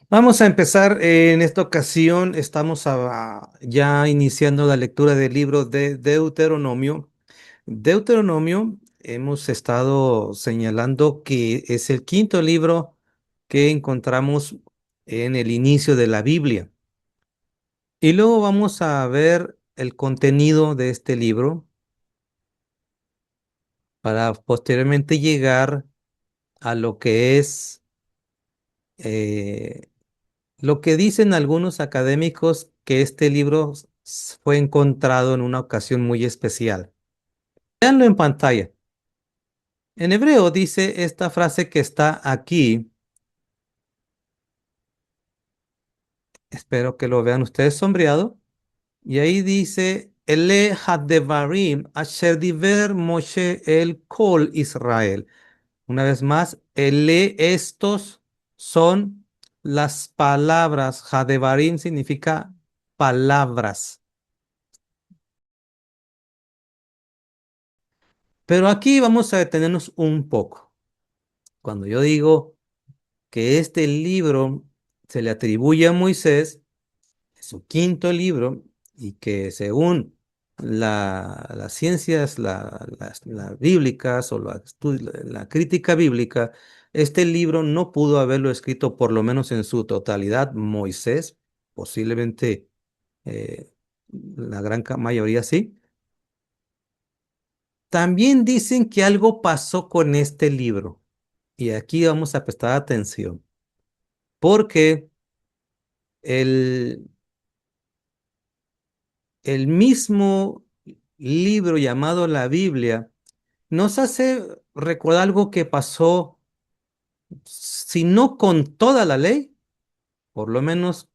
Vamos a empezar. En esta ocasión estamos ya iniciando la lectura del libro de Deuteronomio. Deuteronomio hemos estado señalando que es el quinto libro que encontramos en el inicio de la Biblia. Y luego vamos a ver el contenido de este libro para posteriormente llegar a lo que es eh, lo que dicen algunos académicos, que este libro fue encontrado en una ocasión muy especial. Veanlo en pantalla. En hebreo dice esta frase que está aquí. Espero que lo vean ustedes sombreado. Y ahí dice, Ele Hadevarim Asher Diver Moshe el Kol Israel. Una vez más, Ele, estos son las palabras. Hadevarim significa palabras. Pero aquí vamos a detenernos un poco. Cuando yo digo que este libro se le atribuye a Moisés, es su quinto libro, y que según las ciencias bíblicas o la crítica bíblica, este libro no pudo haberlo escrito por lo menos en su totalidad Moisés, posiblemente la gran mayoría sí. También dicen que algo pasó con este libro. Y aquí vamos a prestar atención, porque el, el mismo libro llamado la Biblia nos hace recordar algo que pasó, si no con toda la ley, por lo menos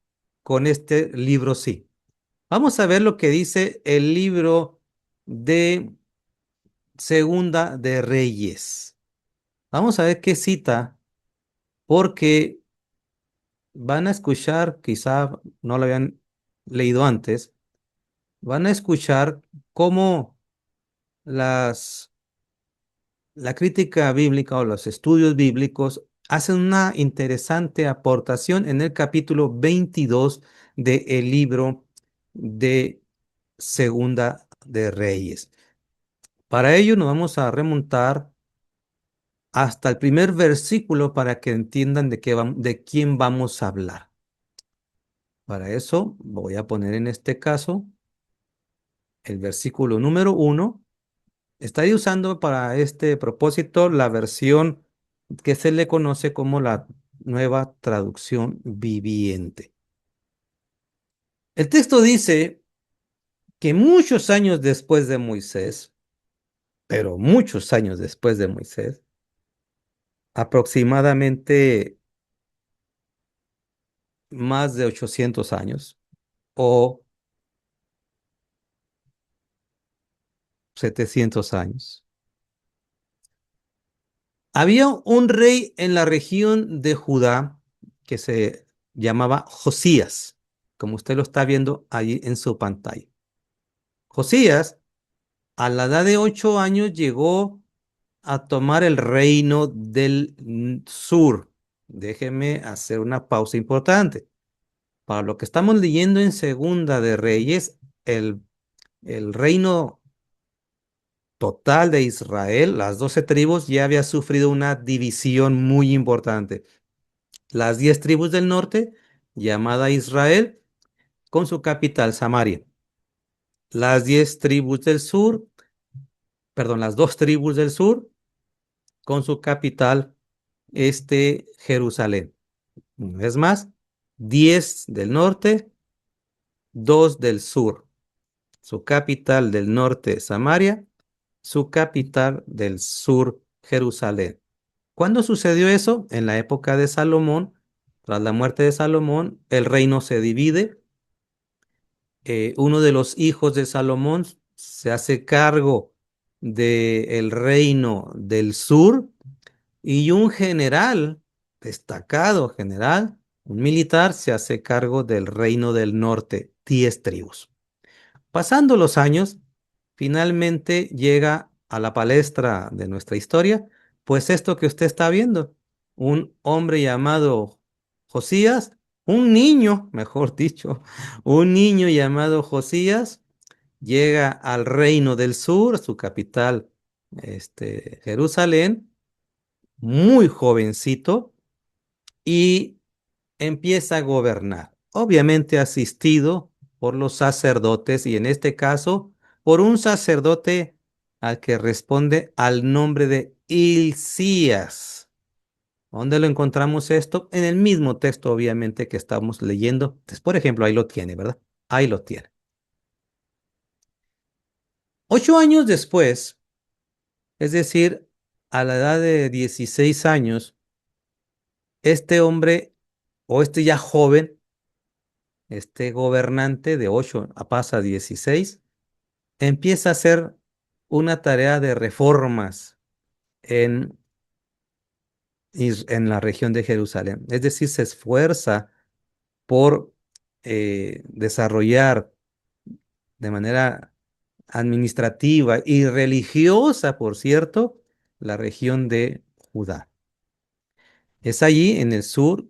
con este libro sí. Vamos a ver lo que dice el libro de Segunda de Reyes. Vamos a ver qué cita, porque van a escuchar, quizá no lo habían leído antes, van a escuchar cómo las, la crítica bíblica o los estudios bíblicos hacen una interesante aportación en el capítulo 22 del libro de Segunda de Reyes. Para ello nos vamos a remontar hasta el primer versículo para que entiendan de quién vamos a hablar. Para eso voy a poner en este caso el versículo número 1. Estaré usando para este propósito la versión que se le conoce como la nueva traducción viviente. El texto dice que muchos años después de Moisés, pero muchos años después de Moisés, aproximadamente más de 800 años o 700 años, había un rey en la región de Judá que se llamaba Josías, como usted lo está viendo ahí en su pantalla. Josías, a la edad de 8 años, llegó a tomar el reino del sur. Déjeme hacer una pausa importante. Para lo que estamos leyendo en Segunda de Reyes, el reino total de Israel, las 12 tribus, ya había sufrido una división muy importante. Las 10 tribus del norte, llamada Israel, con su capital Samaria. Las 10 tribus del sur, perdón, las 2 tribus del sur, con su capital Jerusalén. Es más, 10 del norte, 2 del sur. Su capital del norte, Samaria, su capital del sur, Jerusalén. ¿Cuándo sucedió eso? En la época de Salomón. Tras la muerte de Salomón, el reino se divide. Uno de los hijos de Salomón se hace cargo del reino del sur, y un general, destacado general, un militar, se hace cargo del reino del norte, 10 tribus. Pasando los años, finalmente llega a la palestra de nuestra historia, pues esto que usted está viendo, un hombre llamado Josías, un niño, mejor dicho, un niño llamado Josías, llega al reino del sur, su capital, Jerusalén, muy jovencito, y empieza a gobernar, obviamente asistido por los sacerdotes y en este caso por un sacerdote al que responde al nombre de Hilcías. ¿Dónde lo encontramos esto? En el mismo texto, obviamente, que estamos leyendo. Entonces, por ejemplo, ahí lo tiene, ¿verdad? Ahí lo tiene. 8 años después, es decir, a la edad de 16 años, este hombre o este ya joven, este gobernante de 8 a pasa a 16, empieza a hacer una tarea de reformas en, en la región de Jerusalén. Es decir, se esfuerza por desarrollar de manera administrativa y religiosa, por cierto, la región de Judá. Es allí, en el sur,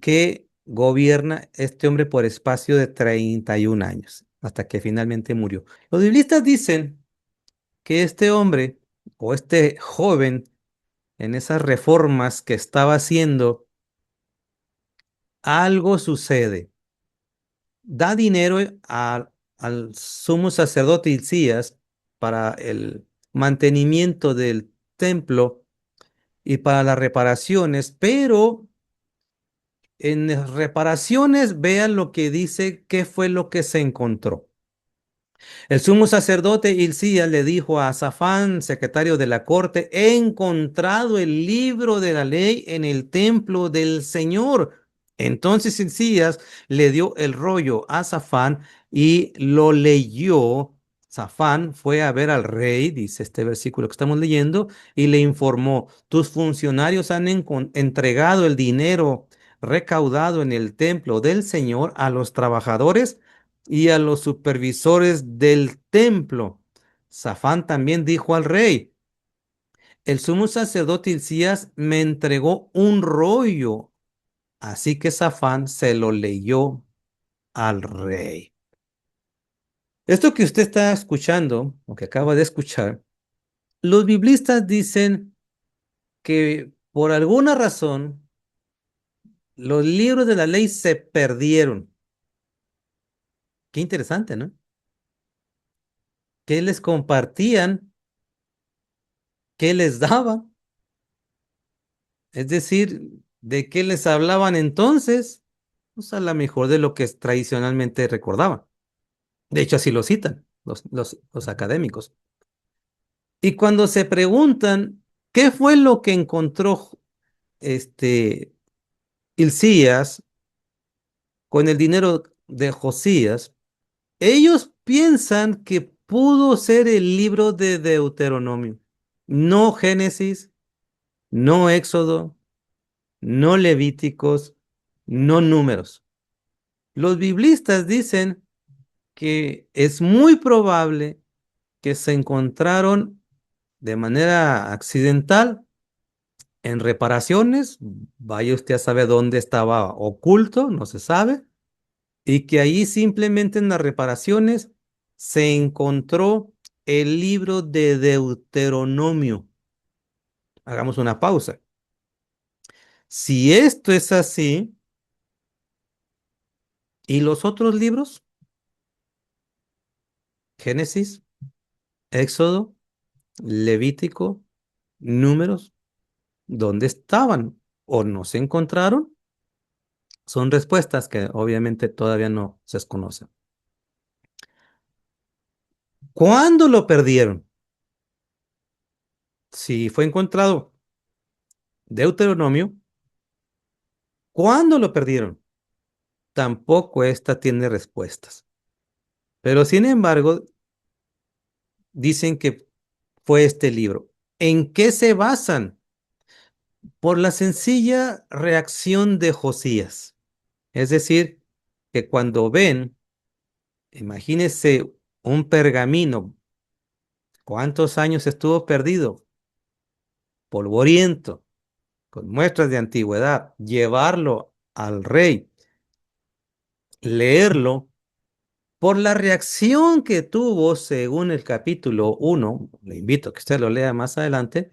que gobierna este hombre por espacio de 31 años, hasta que finalmente murió. Los biblistas dicen que este hombre o este joven en esas reformas que estaba haciendo, algo sucede. Da dinero al sumo sacerdote Hilcías para el mantenimiento del templo y para las reparaciones, pero en las reparaciones vean lo que dice, qué fue lo que se encontró. El sumo sacerdote Hilcías le dijo a Safán, secretario de la corte: he encontrado el libro de la ley en el templo del Señor. Entonces Hilcías le dio el rollo a Safán y lo leyó. Safán fue a ver al rey, dice este versículo que estamos leyendo, y le informó: tus funcionarios han entregado el dinero recaudado en el templo del Señor a los trabajadores y a los supervisores del templo. Safán también dijo al rey: el sumo sacerdote Hilcías me entregó un rollo. Así que Safán se lo leyó al rey. Esto que usted está escuchando, o que acaba de escuchar, los biblistas dicen que por alguna razón los libros de la ley se perdieron. Qué interesante, ¿no? ¿Qué les compartían? ¿Qué les daban? Es decir, ¿de qué les hablaban entonces? Pues a lo mejor de lo que tradicionalmente recordaban. De hecho, así lo citan los académicos. Y cuando se preguntan qué fue lo que encontró este Hilcías con el dinero de Josías, ellos piensan que pudo ser el libro de Deuteronomio. No Génesis, no Éxodo, no Levíticos, no Números. Los biblistas dicen que es muy probable que se encontraron de manera accidental en reparaciones, vaya usted a saber dónde estaba oculto, no se sabe, y que ahí simplemente en las reparaciones se encontró el libro de Deuteronomio. Hagamos una pausa. Si esto es así, ¿y los otros libros? Génesis, Éxodo, Levítico, Números, ¿dónde estaban o no se encontraron? Son respuestas que obviamente todavía no se desconocen. ¿Cuándo lo perdieron? Si fue encontrado Deuteronomio, ¿cuándo lo perdieron? Tampoco esta tiene respuestas. Pero sin embargo, dicen que fue este libro. ¿En qué se basan? Por la sencilla reacción de Josías. Es decir, que cuando ven, imagínense un pergamino, ¿cuántos años estuvo perdido? Polvoriento, con muestras de antigüedad, llevarlo al rey leerlo por la reacción que tuvo según el capítulo 1. Le invito a que usted lo lea más adelante,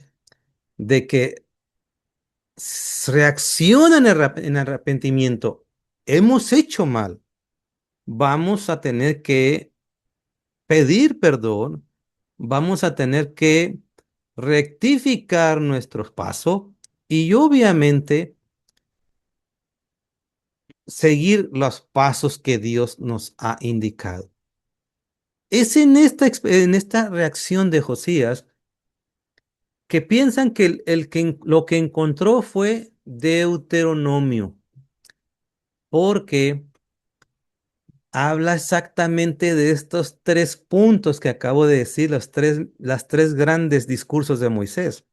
de que reacciona en arrepentimiento. Hemos hecho mal. Vamos a tener que pedir perdón. Vamos a tener que rectificar nuestros pasos y obviamente seguir los pasos que Dios nos ha indicado. Es en esta reacción de Josías que piensan que lo que encontró fue Deuteronomio, porque habla exactamente de estos tres puntos que acabo de decir, las tres grandes discursos de Moisés.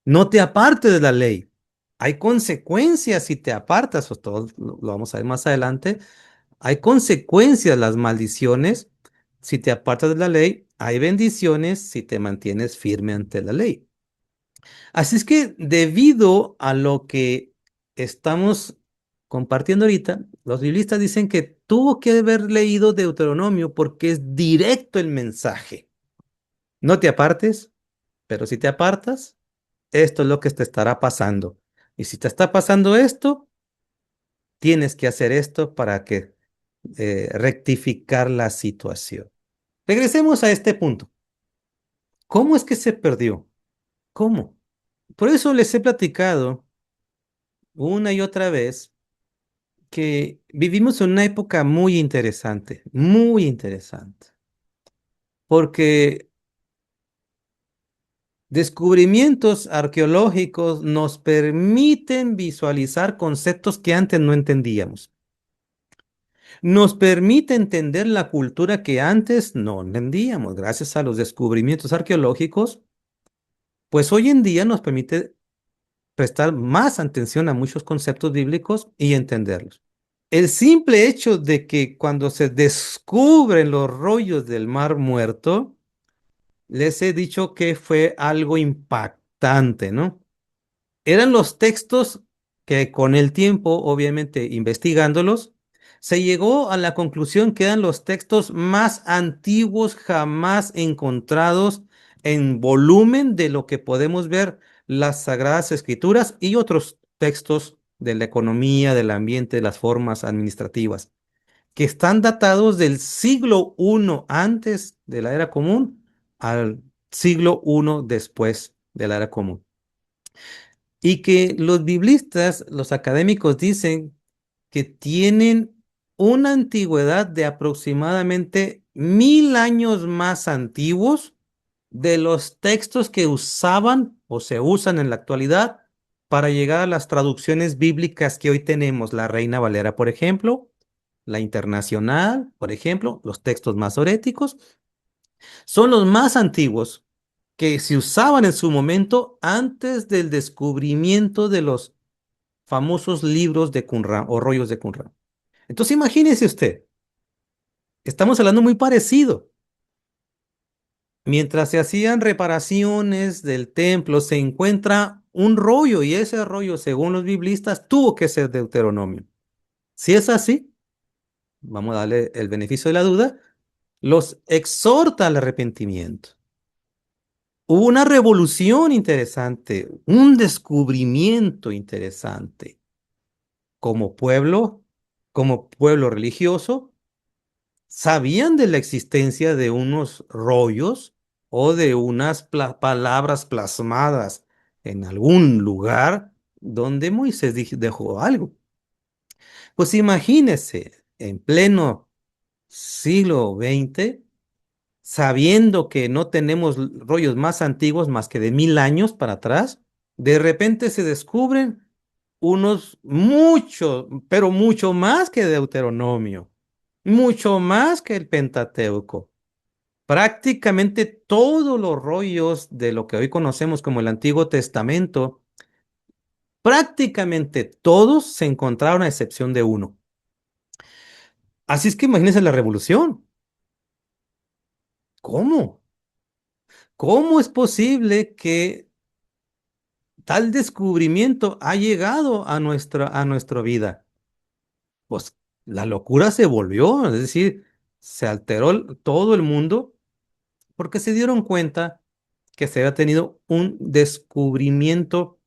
No te apartes de la ley. Hay consecuencias si te apartas, o todo lo vamos a ver más adelante. Hay consecuencias, las maldiciones, si te apartas de la ley. Hay bendiciones si te mantienes firme ante la ley. Así es que debido a lo que estamos compartiendo ahorita, los biblistas dicen que tuvo que haber leído Deuteronomio porque es directo el mensaje. No te apartes, pero si te apartas, esto es lo que te estará pasando. Y si te está pasando esto, tienes que hacer esto para que rectificar la situación. Regresemos a este punto. ¿Cómo es que se perdió? ¿Cómo? Por eso les he platicado una y otra vez que vivimos en una época muy interesante, porque descubrimientos arqueológicos nos permiten visualizar conceptos que antes no entendíamos. Nos permite entender la cultura que antes no entendíamos. Gracias a los descubrimientos arqueológicos, pues hoy en día nos permite prestar más atención a muchos conceptos bíblicos y entenderlos. El simple hecho de que cuando se descubren los rollos del Mar Muerto, les he dicho que fue algo impactante, ¿no? Eran los textos que con el tiempo, obviamente investigándolos, se llegó a la conclusión que eran los textos más antiguos jamás encontrados en volumen de lo que podemos ver las Sagradas Escrituras y otros textos de la economía, del ambiente, de las formas administrativas, que están datados del siglo I antes de la era común al siglo I después de la era común. Y que los biblistas, los académicos dicen que tienen una antigüedad de aproximadamente 1000 años más antiguos de los textos que usaban o se usan en la actualidad para llegar a las traducciones bíblicas que hoy tenemos, la Reina Valera, por ejemplo, la Internacional, por ejemplo, los textos masoréticos, son los más antiguos que se usaban en su momento antes del descubrimiento de los famosos libros de Qumran o rollos de Qumran. Entonces imagínese usted, estamos hablando muy parecido. Mientras se hacían reparaciones del templo, se encuentra un rollo y ese rollo, según los biblistas, tuvo que ser Deuteronomio. Si es así, vamos a darle el beneficio de la duda, los exhorta al arrepentimiento. Hubo una revolución interesante, un descubrimiento interesante como pueblo, como pueblo religioso. ¿Sabían de la existencia de unos rollos o de unas palabras plasmadas en algún lugar donde Moisés dejó algo? Pues imagínese, en pleno siglo XX, sabiendo que no tenemos rollos más antiguos más que de 1000 años para atrás, de repente se descubren unos mucho, pero mucho más que Deuteronomio, mucho más que el Pentateuco. Prácticamente todos los rollos de lo que hoy conocemos como el Antiguo Testamento, prácticamente todos se encontraron a excepción de uno. Así es que imagínense la revolución. ¿Cómo? ¿Cómo es posible que tal descubrimiento ha llegado a nuestra vida? Pues la locura se volvió, es decir, se alteró todo el mundo porque se dieron cuenta que se había tenido un descubrimiento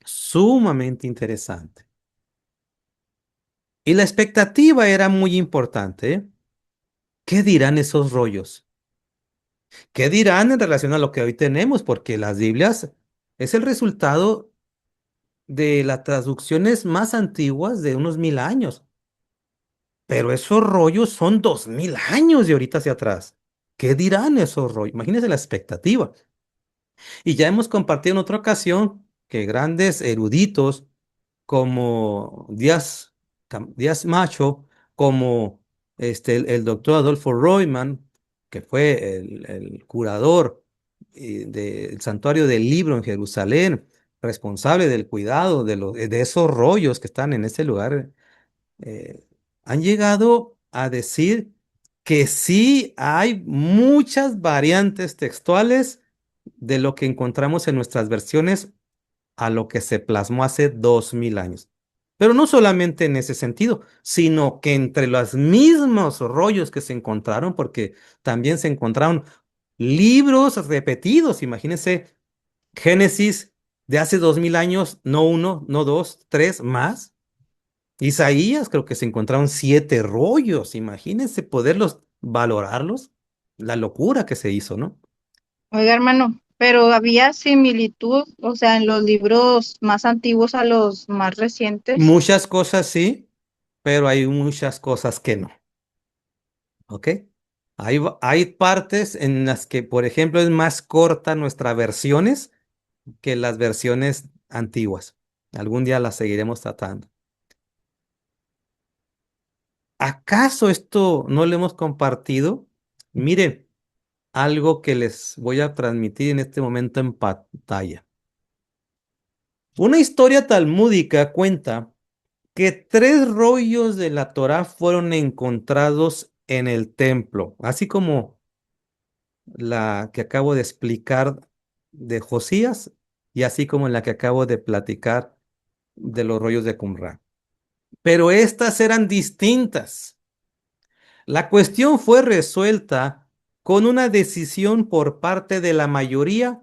sumamente interesante. Y la expectativa era muy importante, ¿eh? ¿Qué dirán esos rollos? ¿Qué dirán en relación a lo que hoy tenemos? Porque las Biblias es el resultado de las traducciones más antiguas de unos 1000 años. Pero esos rollos son 2000 años de ahorita hacia atrás. ¿Qué dirán esos rollos? Imagínense la expectativa. Y ya hemos compartido en otra ocasión que grandes eruditos como Díaz Macho, como el doctor Adolfo Royman, que fue el curador del Santuario del Libro en Jerusalén, responsable del cuidado de esos rollos que están en ese lugar, eh, han llegado a decir que sí hay muchas variantes textuales de lo que encontramos en nuestras versiones a lo que se plasmó hace 2000 años. Pero no solamente en ese sentido, sino que entre los mismos rollos que se encontraron, porque también se encontraron libros repetidos. Imagínense, Génesis de hace 2000 años, no uno, no dos, tres más. Isaías, creo que se encontraron 7 rollos. Imagínense poderlos valorarlos. La locura que se hizo, ¿no? Oiga, hermano, pero había similitud, o sea, en los libros más antiguos a los más recientes. Muchas cosas sí, pero hay muchas cosas que no. ¿Ok? Hay partes en las que, por ejemplo, es más corta nuestras versiones que las versiones antiguas. Algún día las seguiremos tratando. ¿Acaso esto no lo hemos compartido? Miren, algo que les voy a transmitir en este momento en pantalla. Una historia talmúdica cuenta que 3 rollos de la Torá fueron encontrados en el templo, así como la que acabo de explicar de Josías y así como la que acabo de platicar de los rollos de Qumran. Pero estas eran distintas. La cuestión fue resuelta con una decisión por parte de la mayoría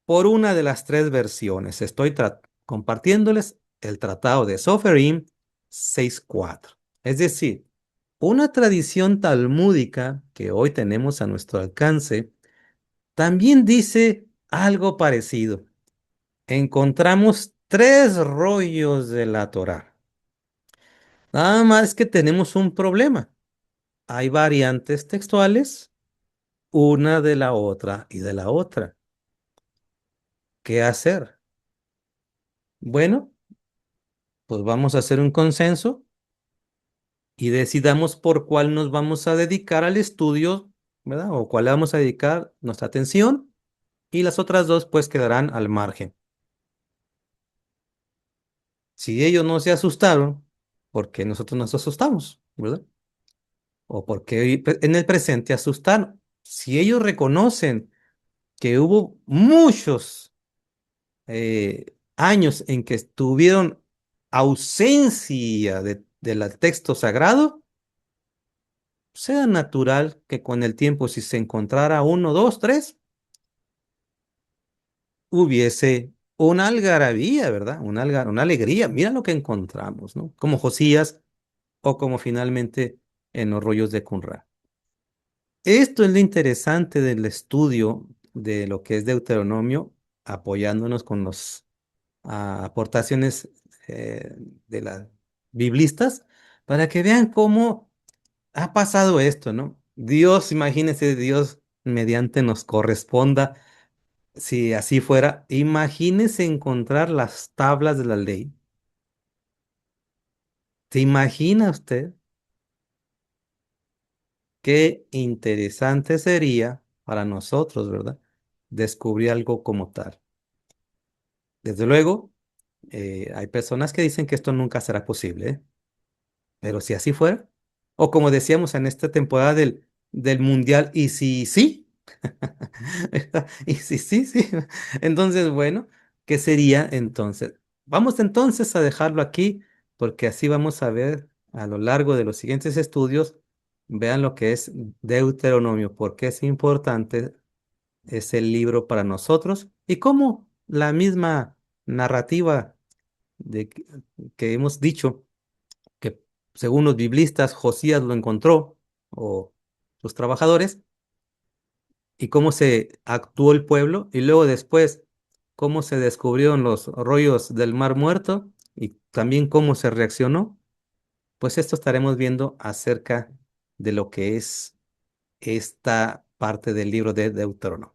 por una de las 3 versiones. Estoy compartiéndoles el Tratado de Soferim 6.4. Es decir, una tradición talmúdica que hoy tenemos a nuestro alcance también dice algo parecido. Encontramos 3 rollos de la Torá. Nada más que tenemos un problema. Hay variantes textuales, una de la otra y de la otra. ¿Qué hacer? Bueno, pues vamos a hacer un consenso y decidamos por cuál nos vamos a dedicar al estudio, ¿verdad? O cuál le vamos a dedicar nuestra atención y las otras dos pues quedarán al margen. Si ellos no se asustaron, ¿por qué nosotros nos asustamos, verdad? O porque en el presente asustaron. Si ellos reconocen que hubo muchos años en que tuvieron ausencia del texto sagrado, sea natural que con el tiempo, si se encontrara uno, dos, tres, hubiese una algarabía, ¿verdad? Una alegría. Mira lo que encontramos, ¿no? Como Josías o como finalmente en los rollos de Qumran. Esto es lo interesante del estudio de lo que es Deuteronomio, apoyándonos con las aportaciones de las biblistas, para que vean cómo ha pasado esto, ¿no? Dios, imagínense, Dios mediante nos corresponda, si así fuera, imagínese encontrar las tablas de la ley. ¿Se imagina usted qué interesante sería para nosotros, ¿verdad? Descubrir algo como tal. Desde luego, hay personas que dicen que esto nunca será posible, ¿eh? Pero si así fuera, o como decíamos en esta temporada del Mundial, ¿y si sí? Y si sí, sí. Entonces, bueno, ¿qué sería entonces? Vamos entonces a dejarlo aquí, porque así vamos a ver a lo largo de los siguientes estudios, vean lo que es Deuteronomio, por qué es importante ese libro para nosotros y cómo la misma narrativa de que hemos dicho que según los biblistas Josías lo encontró o sus trabajadores y cómo se actuó el pueblo y luego después cómo se descubrieron los rollos del Mar Muerto y también cómo se reaccionó, pues esto estaremos viendo acerca de lo que es esta parte del libro de Deuteronomio.